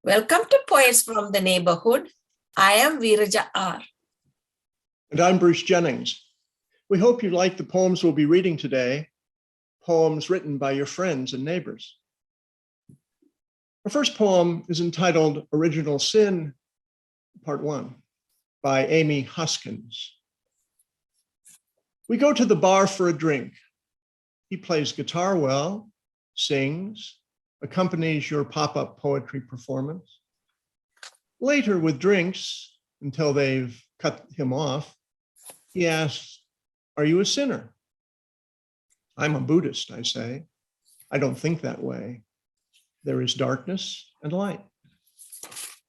Welcome to Poets from the Neighborhood. I am VeerajaR. And I'm Bruce Jennings. We hope you like the poems we'll be reading today, poems written by your friends and neighbors. Our first poem is entitled Original Sin, Part 1, by Amy Hoskins. We go to the bar for a drink. He plays guitar well, sings, accompanies your pop-up poetry performance. Later with drinks, until they've cut him off, he asks, "Are you a sinner?" "I'm a Buddhist," I say. "I don't think that way. There is darkness and light."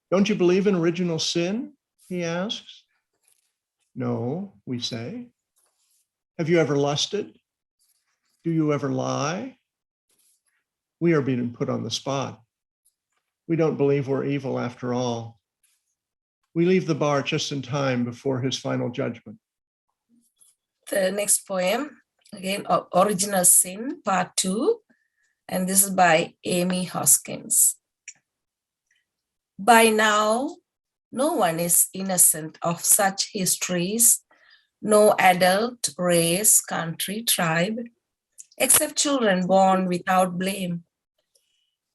"Don't you believe in original sin?" he asks. "No," we say. "Have you ever lusted? Do you ever lie?" We are being put on the spot. We don't believe we're evil after all. We leave the bar just in time before his final judgment. The next poem, again, Original Sin, Part 2, and this is by Amy Hoskins. By now, no one is innocent of such histories, no adult, race, country, tribe, except children born without blame.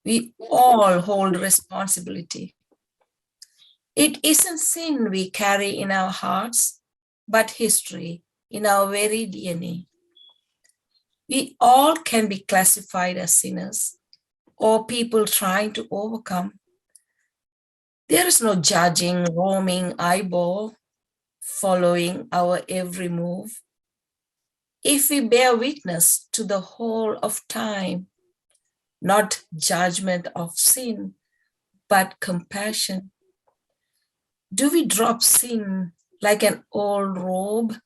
We all hold responsibility. It isn't sin we carry in our hearts, but history in our very DNA. We all can be classified as sinners or people trying to overcome. There is no judging, roaming eyeball, following our every move. If we bear witness to the whole of time, not judgment of sin, but compassion. Do we drop sin like an old robe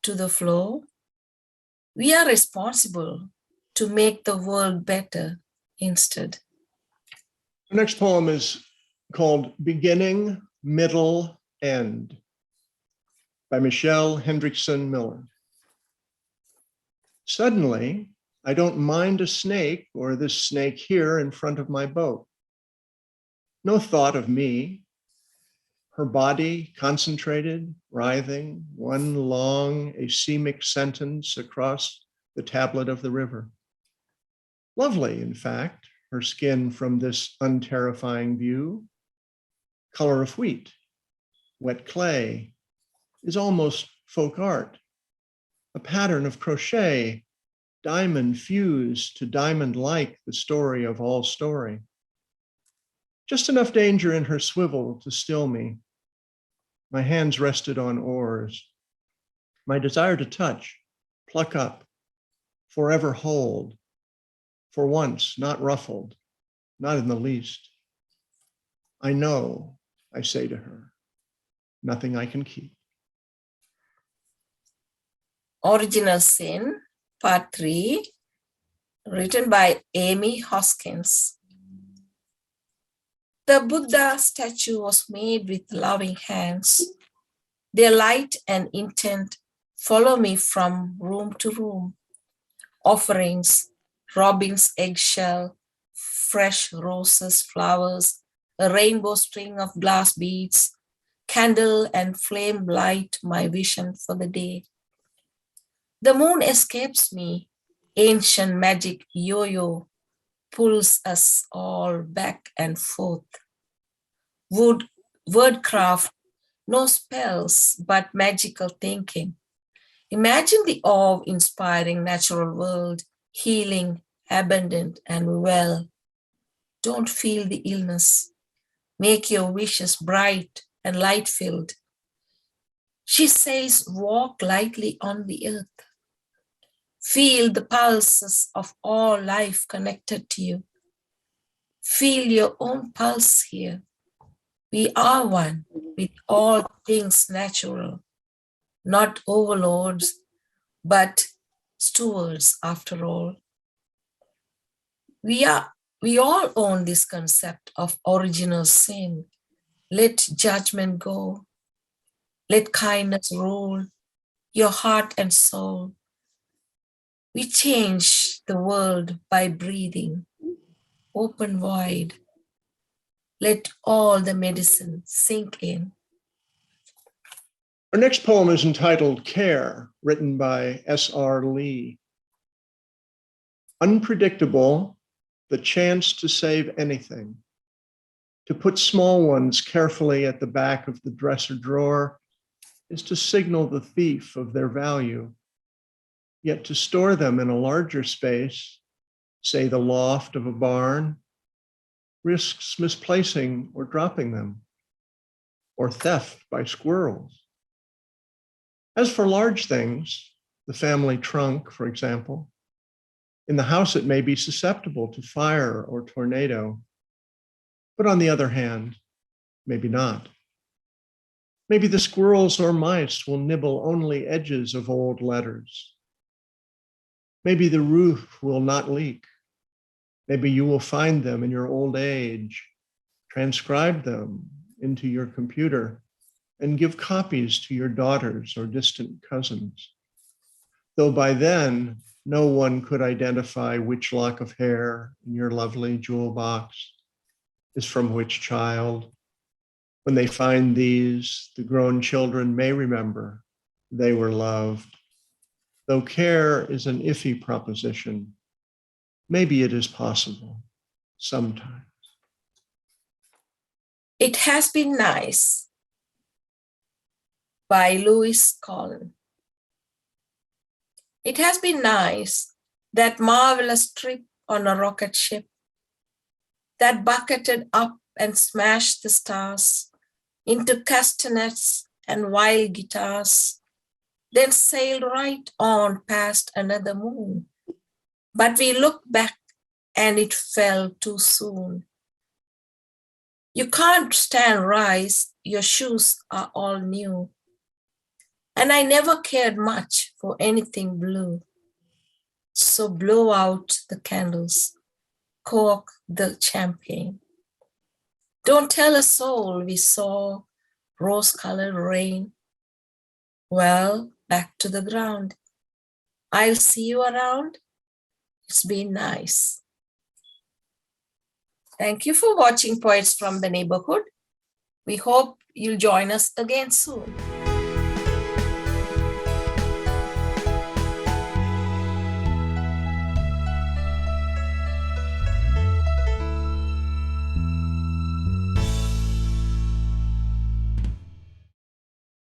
to the floor? We are responsible to make the world better instead. The next poem is called Beginning, Middle, End by Michelle Hendrixson Miller. Suddenly, I don't mind a snake or this snake here in front of my boat. No thought of me. Her body concentrated, writhing, one long asemic sentence across the tablet of the river. Lovely, in fact, her skin from this unterrifying view. Color of wheat, wet clay, is almost folk art. A pattern of crochet, diamond fused to diamond-like, the story of all story. Just enough danger in her swivel to still me. My hands rested on oars. My desire to touch, pluck up, forever hold. For once, not ruffled, not in the least. I know, I say to her, nothing I can keep. Original Sin, Part 3, written by Amy Hoskins. The Buddha statue was made with loving hands. Their light and intent follow me from room to room. Offerings, robin's eggshell, fresh roses, flowers, a rainbow string of glass beads, candle and flame light my vision for the day. The moon escapes me, ancient magic yo-yo pulls us all back and forth. Wordcraft, no spells, but magical thinking. Imagine the awe-inspiring natural world, healing, abundant, and well. Don't feel the illness. Make your wishes bright and light-filled. She says, walk lightly on the earth. Feel the pulses of all life connected to you. Feel your own pulse here. We are one with all things natural, not overlords, but stewards after all. We all own this concept of original sin. Let judgment go. Let kindness rule your heart and soul. We change the world by breathing, open wide. Let all the medicine sink in. Our next poem is entitled Care, written by S.R. Lee. Unpredictable, the chance to save anything, to put small ones carefully at the back of the dresser drawer is to signal the thief of their value. Yet to store them in a larger space, say the loft of a barn, risks misplacing or dropping them, or theft by squirrels. As for large things, the family trunk, for example, in the house it may be susceptible to fire or tornado, but on the other hand, maybe not. Maybe the squirrels or mice will nibble only edges of old letters. Maybe the roof will not leak. Maybe you will find them in your old age, transcribe them into your computer, and give copies to your daughters or distant cousins. Though by then, no one could identify which lock of hair in your lovely jewel box is from which child. When they find these, the grown children may remember they were loved. Though care is an iffy proposition, maybe it is possible sometimes. It Has Been Nice by Louise Colln. It has been nice, that marvelous trip on a rocket ship that bucketed up and smashed the stars into castanets and wild guitars, then sailed right on past another moon. But we looked back and it fell too soon. You can't stand rise, your shoes are all new. And I never cared much for anything blue. So blow out the candles, cork the champagne. Don't tell a soul we saw rose-colored rain. Well, back to the ground. I'll see you around. It's been nice. Thank you for watching Poets from the Neighborhood. We hope you'll join us again soon.